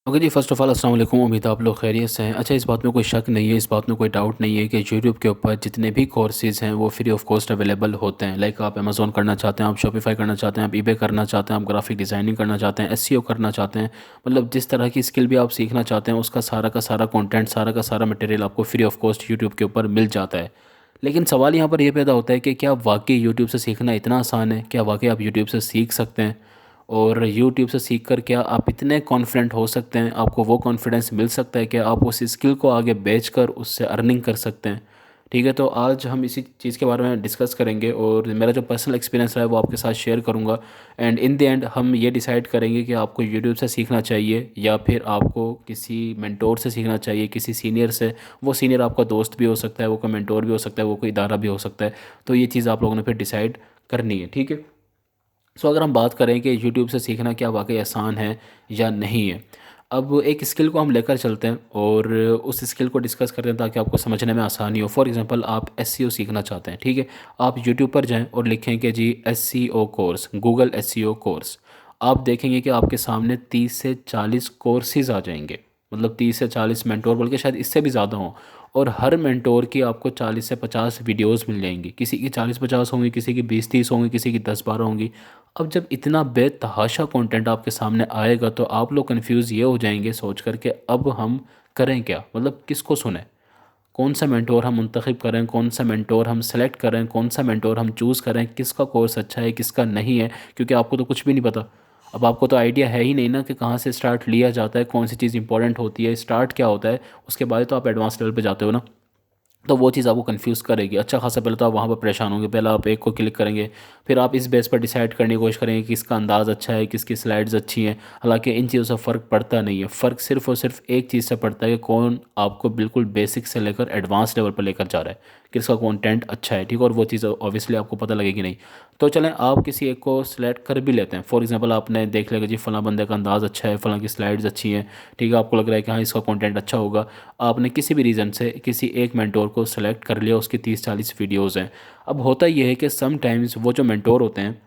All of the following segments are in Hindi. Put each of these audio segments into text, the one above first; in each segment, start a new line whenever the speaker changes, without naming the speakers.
ओके जी, फ़र्स्ट ऑफ़ ऑल अस्सलाम वालेकुम। उम्मीद है आप लोग खैरियत से हैं। अच्छा, इस बात में कोई शक नहीं है, इस बात में कोई डाउट नहीं है कि यूट्यूब के ऊपर जितने भी कोर्सेज़ हैं वो फ्री ऑफ कॉस्ट अवेलेबल होते हैं। लाइक आप अमेज़न करना चाहते हैं, आप शॉपिफ़ाई करना चाहते हैं, आप ईबे करना चाहते हैं, आप ग्राफिक डिज़ाइनिंग करना चाहते हैं, एसईओ करना चाहते हैं, मतलब जिस तरह की स्किल भी आप सीखना चाहते हैं उसका सारा का सारा कंटेंट, सारा का सारा मटेरियल आपको फ्री ऑफ कॉस्ट यूट्यूब के ऊपर मिल जाता है। लेकिन सवाल यहाँ पर यह पैदा होता है कि क्या वाक़ई यूट्यूब से सीखना इतना आसान है? क्या वाक़ई आप यूट्यूब से सीख सकते हैं? और यूट्यूब से सीख कर क्या आप इतने कॉन्फिडेंट हो सकते हैं, आपको वो कॉन्फिडेंस मिल सकता है कि आप उस स्किल को आगे बेच कर उससे अर्निंग कर सकते हैं? ठीक है, तो आज हम इसी चीज़ के बारे में डिस्कस करेंगे और मेरा जो पर्सनल एक्सपीरियंस रहा है वो आपके साथ शेयर करूंगा। एंड इन द एंड हम ये डिसाइड करेंगे कि आपको यूट्यूब से सीखना चाहिए या फिर आपको किसी मेंटोर से सीखना चाहिए, किसी सीनियर से। वो सीनियर आपका दोस्त भी हो सकता है, वो कोई मेंटोर भी हो सकता है, वो कोई इदारा भी हो सकता है। तो ये चीज़ आप लोगों ने फिर डिसाइड करनी है, ठीक है। सो अगर हम बात करें कि यूट्यूब से सीखना क्या वाकई आसान है या नहीं है, अब एक स्किल को हम लेकर चलते हैं और उस स्किल को डिस्कस करते हैं ताकि आपको समझने में आसानी हो। फॉर एग्जांपल, आप एसईओ सीखना चाहते हैं, ठीक है। आप यूट्यूब पर जाएं और लिखें कि जी SEO course, Google SEO course. आप देखेंगे कि आपके सामने 30 से 40 कोर्सेज आ जाएंगे, मतलब 30 से 40 मेंटोर, बल्कि शायद इससे भी ज़्यादा हों। और हर मेंटोर की आपको 40 से 50 वीडियोस मिल जाएंगी, किसी की 40-50 होंगी, किसी की 20-30 होंगी, किसी की 10-12 होंगी। अब जब इतना बेतहाशा कंटेंट आपके सामने आएगा तो आप लोग कंफ्यूज ये हो जाएंगे सोच कर के अब हम करें क्या, मतलब किसको सुने, कौन सा मेंटोर हम मुंतखब करें, कौन सा मेंटोर हम सेलेक्ट करें, कौन सा मेंटोर हम चूज़ करें, किसका कोर्स अच्छा है किसका नहीं है, क्योंकि आपको तो कुछ भी नहीं पता। अब आपको तो आइडिया है ही नहीं ना कि कहाँ से स्टार्ट लिया जाता है, कौन सी चीज़ इंपॉर्टेंट होती है, स्टार्ट क्या होता है, उसके बाद तो आप एडवांस लेवल पे जाते हो ना। तो वो चीज़ आपको कंफ्यूज करेगी। अच्छा खासा पहले तो आप वहाँ पर परेशान होंगे, पहले आप एक को क्लिक करेंगे, फिर आप इस बेस पर डिसाइड करने की कोशिश करेंगे कि किसका अंदाज़ अच्छा है, किसकी स्लाइड्स अच्छी हैं। हालांकि इन चीज़ों से फ़र्क पड़ता नहीं है, फ़र्क सिर्फ और सिर्फ एक चीज़ से पड़ता है कि कौन आपको बिल्कुल बेसिक से लेकर एडवांस लेवल पर लेकर जा रहा है, किसका कंटेंट अच्छा है, ठीक है। और वो चीज़ ऑब्वियसली आपको पता लगेगी नहीं। तो चलें आप किसी एक को सिलेक्ट कर भी लेते हैं। फॉर एग्जांपल, आपने देख लिया कि जी फ़लाँ बंदे का अंदाज़ अच्छा है, फ़लाँ की स्लाइड्स अच्छी हैं, ठीक है, आपको लग रहा है कि हाँ इसका कंटेंट अच्छा होगा। आपने किसी भी रीज़न से किसी एक मेंटोर को सेलेक्ट कर लिया, उसकी 30-40 वीडियोज़ हैं। अब होता यह है कि समटाइम्स वो जो मेंटोर होते हैं,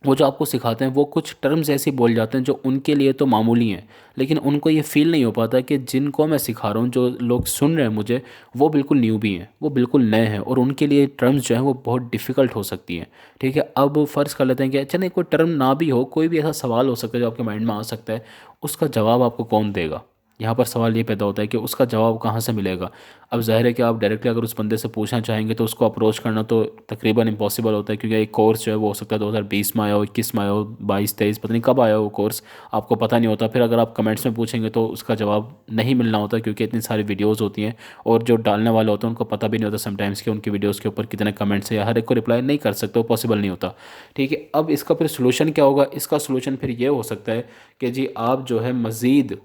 वो जो आपको सिखाते हैं, वो कुछ टर्म्स ऐसे बोल जाते हैं जो उनके लिए तो मामूली हैं, लेकिन उनको ये फ़ील नहीं हो पाता कि जिनको मैं सिखा रहा हूँ, जो लोग सुन रहे हैं मुझे, वो बिल्कुल न्यूबी हैं, वो बिल्कुल नए हैं और उनके लिए टर्म्स जो हैं वो बहुत डिफ़िकल्ट हो सकती हैं, ठीक है। अब फ़र्ज़ कर लेते हैं कि चलिए कोई टर्म ना भी हो, कोई भी ऐसा सवाल हो सकता है जो आपके माइंड में आ सकता है, उसका जवाब आपको कौन देगा। यहाँ पर सवाल ये पैदा होता है कि उसका जवाब कहाँ से मिलेगा। अब ज़ाहिर है कि आप डायरेक्टली अगर उस बंदे से पूछना चाहेंगे तो उसको अप्रोच करना तो तकरीबन इम्पॉसिबल होता है, क्योंकि एक कोर्स जो है वो हो सकता है 2020 में आया हो, 21 में आया हो, 22-23 पता नहीं कब आया हो वो कोर्स, आपको पता नहीं होता। फिर अगर आप कमेंट्स में पूछेंगे तो उसका जवाब नहीं मिलना होता, क्योंकि इतनी सारी वीडियोज़ होती हैं और जो डालने वाले होते हैं उनको पता भी नहीं होता समटाइम्स कि उनकी वीडियोज़ के ऊपर कितने कमेंट्स है, या हर एक को रिप्लाई नहीं कर सकते, वो पॉसिबल नहीं होता, ठीक है। अब इसका फिर सोल्यूशन क्या होगा? इसका सोल्यूशन फिर ये हो सकता है कि जी आप जो है मज़ीद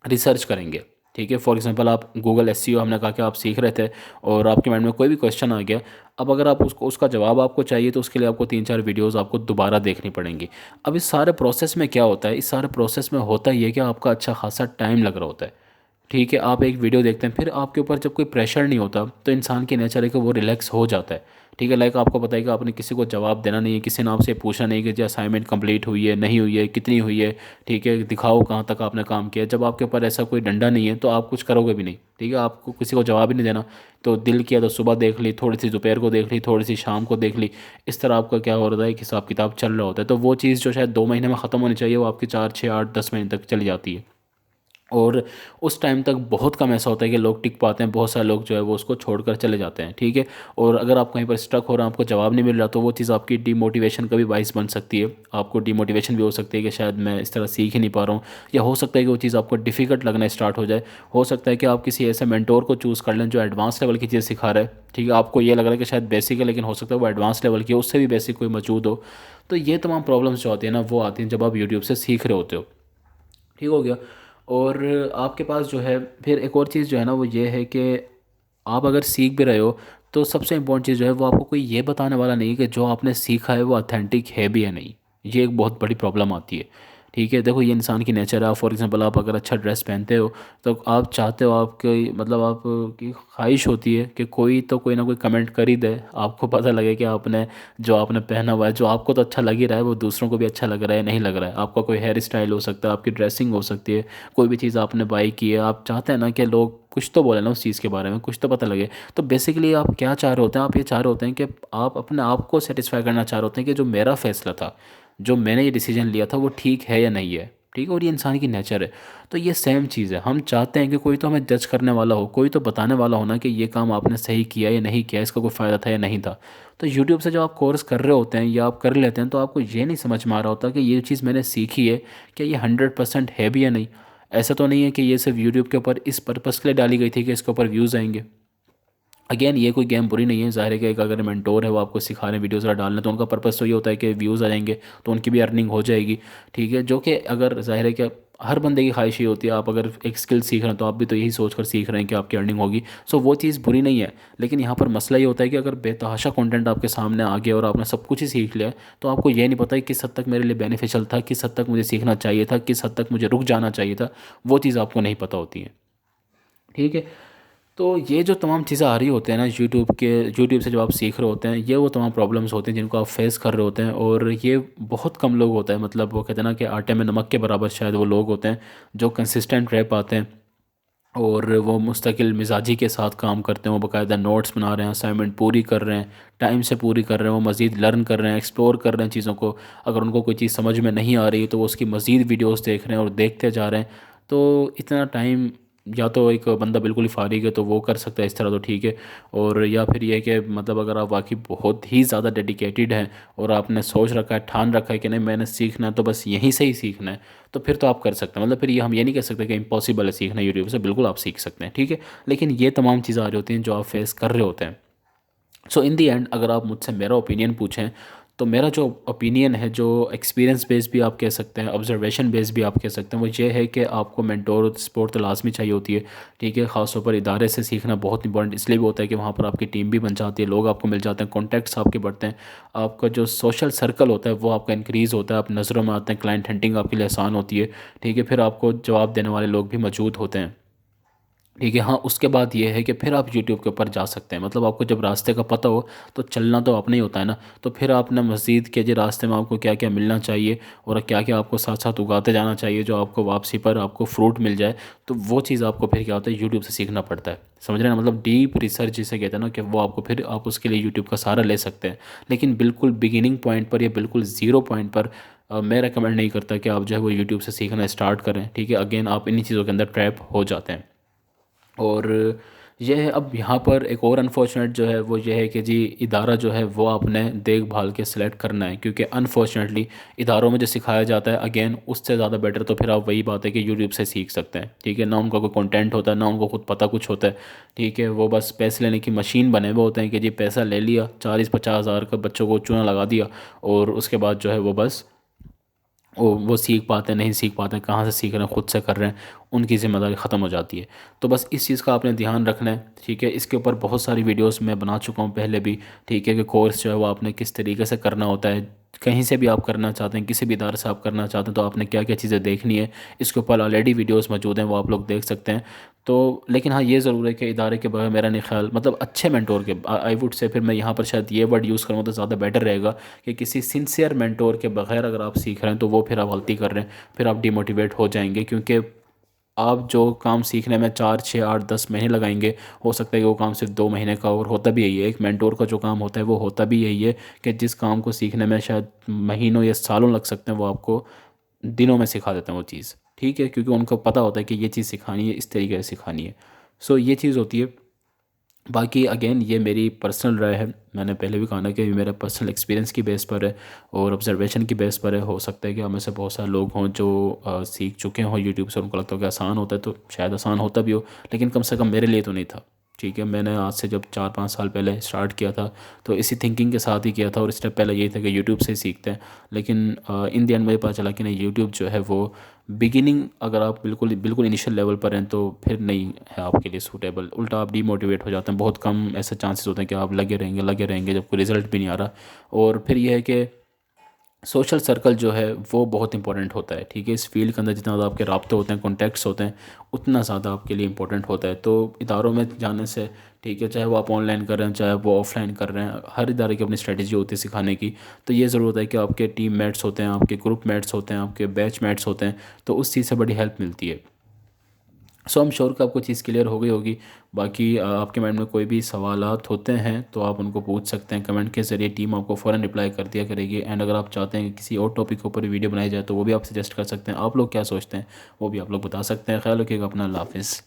रिसर्च करेंगे, ठीक है। फॉर एग्जांपल, आप गूगल एसईओ, हमने कहा कि आप सीख रहे थे और आपके माइंड में कोई भी क्वेश्चन आ गया। अब अगर आप उसको उसका जवाब आपको चाहिए तो उसके लिए आपको 3-4 वीडियोस आपको दोबारा देखनी पड़ेंगी। अब इस सारे प्रोसेस में क्या होता है, इस सारे प्रोसेस में होता ये है कि आपका अच्छा खासा टाइम लग रहा होता है, ठीक है। आप एक वीडियो देखते हैं, फिर आपके ऊपर जब कोई प्रेशर नहीं होता तो इंसान की नेचर है कि वो रिलैक्स हो जाता है, ठीक है। लाइक आपको पता है कि आपने किसी को जवाब देना नहीं है, किसी ने आपसे पूछना नहीं कि जो असाइनमेंट कंप्लीट हुई है नहीं हुई है, कितनी हुई है, ठीक है, दिखाओ कहाँ तक आपने काम किया। जब आपके ऊपर ऐसा कोई डंडा नहीं है तो आप कुछ करोगे भी नहीं, ठीक है। आपको किसी को जवाब ही नहीं देना, तो दिल किया तो सुबह देख ली, थोड़ी सी दोपहर को देख ली, थोड़ी सी शाम को देख ली। इस तरह आपका क्या हो रहा है कि हिसाब किताब चल रहा होता है। तो वो चीज़ जो शायद 2 महीने में ख़त्म होनी चाहिए वो आपकी 4, 6, 8, 10 महीने तक चली जाती है। और उस टाइम तक बहुत कम ऐसा होता है कि लोग टिक पाते हैं, बहुत सारे लोग जो है वो उसको छोड़कर चले जाते हैं, ठीक है। और अगर आप कहीं पर स्टक हो रहे हैं, आपको जवाब नहीं मिल रहा, तो वो चीज़ आपकी डीमोटिवेशन का भी बाइस बन सकती है। आपको डीमोटिवेशन भी हो सकती है कि शायद मैं इस तरह सीख ही नहीं पा रहा हूँ, या हो सकता है कि वो चीज़ आपको डिफ़िकल्ट लगना स्टार्ट हो जाए। हो सकता है कि आप किसी ऐसे मेंटोर को चूज़ कर लें जो एडवांस लेवल की चीज़ सिखा रहा है, ठीक है। आपको ये लग रहा है कि शायद बेसिक है, लेकिन हो सकता है वो एडवांस लेवल की है, उससे भी बेसिक कोई मौजूद हो। तो ये तमाम प्रॉब्लम्स जो आती हैं ना, वो आती हैं जब आप यूट्यूब से सीख रहे होते हो, ठीक हो गया। और आपके पास जो है फिर एक और चीज़ जो है ना वो ये है कि आप अगर सीख भी रहे हो तो सबसे इम्पोर्टेंट चीज़ जो है वो आपको कोई ये बताने वाला नहीं कि जो आपने सीखा है वो ऑथेंटिक है भी या नहीं। ये एक बहुत बड़ी प्रॉब्लम आती है। ठीक है, देखो ये इंसान की नेचर है। आप फॉर एग्जांपल आप अगर अच्छा ड्रेस पहनते हो तो आप चाहते हो, आपकी मतलब आपकी ख्वाहिश होती है कि कोई तो कोई ना कोई कमेंट कर ही दे, आपको पता लगे कि आपने जो आपने पहना हुआ है, जो आपको तो अच्छा लग ही रहा है, वो दूसरों को भी अच्छा लग रहा है नहीं लग रहा है। आपका कोई हेयर स्टाइल हो सकता है, आपकी ड्रेसिंग हो सकती है, कोई भी चीज़ आपने बाई की है, आप चाहते हैं ना कि लोग कुछ तो बोले ना उस चीज़ के बारे में, कुछ तो पता लगे। तो बेसिकली आप क्या चाह रहे होते हैं, आप ये चाह रहे होते हैं कि आप अपने आप को सेटिस्फाई करना चाह रहे होते हैं कि जो मेरा फैसला था, जो मैंने ये डिसीजन लिया था, वो ठीक है या नहीं है। ठीक है, और ये इंसान की नेचर है। तो ये सेम चीज़ है, हम चाहते हैं कि कोई तो हमें जज करने वाला हो, कोई तो बताने वाला हो ना कि ये काम आपने सही किया या नहीं किया, इसका कोई फ़ायदा था या नहीं था। तो यूट्यूब से जब आप कोर्स कर रहे होते हैं या आप कर लेते हैं, तो आपको ये नहीं समझ में आ रहा होता कि ये चीज़ मैंने सीखी है, क्या ये 100% है भी या नहीं। ऐसा तो नहीं है कि ये सिर्फ यूट्यूब के ऊपर इस पर्पज़ के लिए डाली गई थी कि इसके ऊपर व्यूज़ आएंगे। अगेन ये कोई गेम बुरी नहीं है, ज़ाहिर है कि एक अगर मेंटोर है वो आपको सिखा रहे हैं वीडियोज़ वगैरह डालने, तो उनका पर्पस तो ये होता है कि व्यूज़ आ जाएंगे, तो उनकी भी अर्निंग हो जाएगी। ठीक है, जो कि अगर ज़ाहिर है कि हर बंदे की ख्वाहिश ये होती है, आप अगर एक स्किल सीख रहे हैं तो आप भी तो यही सोच कर सीख रहे हैं कि आपकी अर्निंग होगी। सो वो चीज़ बुरी नहीं है, लेकिन यहाँ पर मसला ये होता है कि अगर बेतहाशा कंटेंट आपके सामने आ गया और आपने सब कुछ ही सीख लिया, तो आपको ये नहीं पता है किस हद तक मेरे लिए बेनिफिशियल था, किस हद तक मुझे सीखना चाहिए था, किस हद तक मुझे रुक जाना चाहिए था। वो चीज़ आपको नहीं पता होती है। ठीक है, तो ये जो तमाम चीज़ें आ रही होते हैं ना यूट्यूब से जब आप सीख रहे होते हैं, ये वो तमाम प्रॉब्लम्स होते हैं जिनको आप फेस कर रहे होते हैं। और ये बहुत कम लोग होते हैं, मतलब वो कहते हैं ना कि आटे में नमक के बराबर शायद वो लोग होते हैं जो कंसिस्टेंट रह पाते हैं, और वो मुस्तकिल मिजाजी के साथ काम करते हैं, वो बाकायदा नोट्स बना रहे हैं, असाइनमेंट पूरी कर रहे हैं, टाइम से पूरी कर रहे हैं, वो मज़ीद लर्न कर रहे हैं, एक्सप्लोर कर रहे हैं चीज़ों को। अगर उनको कोई चीज़ समझ में नहीं आ रही तो वो उसकी मज़ीद वीडियोस देख रहे हैं और देखते जा रहे हैं। तो इतना टाइम या तो एक बंदा बिल्कुल ही फारिग है तो वो कर सकता है इस तरह, तो ठीक है। और या फिर ये है कि मतलब अगर आप वाकई बहुत ही ज़्यादा डेडिकेटेड हैं और आपने सोच रखा है, ठान रखा है कि नहीं मैंने सीखना है तो बस यहीं से ही सीखना है, तो फिर तो आप कर सकते हैं। मतलब फिर ये हम ये नहीं कह सकते कि इम्पॉसिबल है सीखना यूट्यूब से, बिल्कुल आप सीख सकते हैं। ठीक है, लेकिन ये तमाम चीज़ें आ रही होती हैं जो आप फेस कर रहे होते हैं। सो इन दी एंड अगर आप मुझसे मेरा ओपिनियन पूछें, तो मेरा जो ओपिनियन है, जो एक्सपीरियंस बेस भी आप कह सकते हैं, ऑब्जर्वेशन बेस भी आप कह सकते हैं, वो ये है कि आपको मेंटोर सपोर्ट तो लाजमी चाहिए होती है। ठीक है, ख़ासतौर पर इदारे से सीखना बहुत इंपॉर्टेंट इसलिए भी होता है कि वहाँ पर आपकी टीम भी बन जाती है, लोग आपको मिल जाते हैं, कॉन्टैक्ट्स आपके बढ़ते हैं, आपका जो सोशल सर्कल होता है वो आपका इंक्रीज़ होता है, आप नज़रों में आते हैं, क्लाइंट हंटिंग आपके लिए आसान होती है। ठीक है, फिर आपको जवाब देने वाले लोग भी मौजूद होते हैं। ठीक है, हाँ, उसके बाद ये है कि फिर आप यूट्यूब के ऊपर जा सकते हैं। मतलब आपको जब रास्ते का पता हो तो चलना तो अपने ही होता है ना, तो फिर आपने मज़ीद के जी रास्ते में आपको क्या क्या मिलना चाहिए और क्या क्या आपको साथ साथ उगाते जाना चाहिए जो आपको वापसी पर आपको फ्रूट मिल जाए। तो वो चीज़ आपको फिर क्या होता है, यूट्यूब से सीखना पड़ता है। समझ रहे हैं ना, मतलब डीप रिसर्च जिसे कहते हैं ना, कि वो आपको फिर आप उसके लिए यूट्यूब का सहारा ले सकते हैं। लेकिन बिल्कुल बिगिनिंग पॉइंट पर या बिल्कुल ज़ीरो पॉइंट पर मैं रेकमेंड नहीं करता कि आप जो है वो यूट्यूब से सीखना स्टार्ट करें। ठीक है, अगेन आप इन्हीं चीज़ों के अंदर ट्रैप हो जाते हैं। और यह है, अब यहाँ पर एक और अनफॉर्चुनेट जो है वो ये है कि जी इदारा जो है वो आपने देखभाल के सिलेक्ट करना है, क्योंकि अनफॉर्चुनेटली इदारों में जो सिखाया जाता है अगेन उससे ज़्यादा बेटर तो फिर आप वही बात है कि यूट्यूब से सीख सकते हैं। ठीक है, ना उनका कोई कंटेंट होता है, ना उनको खुद पता कुछ होता है। ठीक है, वो बस पैसे लेने की मशीन बने हुए होते हैं कि जी पैसा ले लिया, 40-50 हज़ार का बच्चों को चूना लगा दिया, और उसके बाद जो है वो बस वो सीख पाते हैं नहीं सीख पाते हैं, कहाँ से सीख रहे हैं, खुद से कर रहे हैं, उनकी ज़िम्मेदारी ख़त्म हो जाती है। तो बस इस चीज़ का आपने ध्यान रखना है। ठीक है, इसके ऊपर बहुत सारी वीडियोस मैं बना चुका हूँ पहले भी। ठीक है, कि कोर्स जो है वो आपने किस तरीके से करना होता है, कहीं से भी आप करना चाहते हैं, किसी भी इदारे से आप करना चाहते हैं, तो आपने क्या क्या चीज़ें देखनी है, इसके ऊपर ऑलरेडी वीडियोस मौजूद हैं, वो आप लोग देख सकते हैं। तो लेकिन हाँ, ये ज़रूर है कि इदारे के बगैर मेरा नहीं ख्याल, मतलब अच्छे मेंटोर के, आई वुड से, फिर मैं यहाँ पर शायद ये वर्ड यूज़ करूँ तो ज़्यादा बेटर रहेगा, कि किसी सिंसियर मेंटोर के बगैर अगर आप सीख रहे हैं तो वो फिर आप गलती कर रहे हैं, फिर आप डिमोटिवेट हो जाएंगे। क्योंकि आप जो काम सीखने में 4 6 8 10 महीने लगाएंगे, हो सकता है कि वो काम सिर्फ 2 महीने का, और होता भी यही है। एक मेंटोर का जो काम होता है वो होता भी यही है कि जिस काम को सीखने में शायद महीनों या सालों लग सकते हैं, वो आपको दिनों में सिखा देते हैं वो चीज़। ठीक है, क्योंकि उनको पता होता है कि ये चीज़ सिखानी है, इस तरीके से सिखानी है। सो ये चीज़ होती है। बाकी अगेन ये मेरी पर्सनल राय है, मैंने पहले भी कहा ना कि ये मेरा पर्सनल एक्सपीरियंस की बेस पर है और ऑब्जर्वेशन की बेस पर है। हो सकता है कि हमें से बहुत सारे लोग हों जो सीख चुके हों यूट्यूब से, उनको लगता हो कि आसान होता है, तो शायद आसान होता भी हो, लेकिन कम से कम मेरे लिए तो नहीं था। ठीक है, मैंने आज से जब 4 5 साल पहले स्टार्ट किया था तो इसी थिंकिंग के साथ ही किया था, और स्टेप पहले यही था कि यूट्यूब से ही सीखते हैं। लेकिन इन द एंड मुझे पता चला कि नहीं, यूट्यूब जो है वो बिगिनिंग, अगर आप बिल्कुल बिल्कुल इनिशियल लेवल पर हैं तो फिर नहीं है आपके लिए सूटेबल, उल्टा आप डीमोटिवेट हो जाते हैं। बहुत कम ऐसे चांसेस होते हैं कि आप लगे रहेंगे जब कोई रिज़ल्ट भी नहीं आ रहा। और फिर यह है कि सोशल सर्कल जो है वो बहुत इंपॉर्टेंट होता है, ठीक है। इस फील्ड के अंदर जितना ज़्यादा आपके राब्ते होते हैं, कॉन्टैक्ट्स होते हैं, उतना ज़्यादा आपके लिए इंपॉर्टेंट होता है। तो इदारों में जाने से, ठीक है, चाहे वो आप ऑनलाइन कर रहे हैं चाहे वो ऑफलाइन कर रहे हैं, हर इदारे की अपनी स्ट्रेटजी होती है सिखाने की। तो ये ज़रूरत है कि आपके टीम मेट्स होते हैं, आपके ग्रुप मेट्स होते हैं, आपके बैच मेट्स होते हैं, तो उस चीज़ से बड़ी हेल्प मिलती है। सो हम श्योर कि आपको चीज़ क्लियर हो गई होगी। बाकी आपके माइंड में कोई भी सवालात होते हैं तो आप उनको पूछ सकते हैं कमेंट के ज़रिए, टीम आपको फ़ौरन रिप्लाई कर दिया करेगी। एंड अगर आप चाहते हैं कि किसी और टॉपिक के ऊपर वीडियो बनाई जाए तो वो भी आप सजेस्ट कर सकते हैं। आप लोग क्या सोचते हैं वो भी आप लोग बता सकते हैं। ख्याल रखिएगा अपना, अल्लाह हाफ़िज़।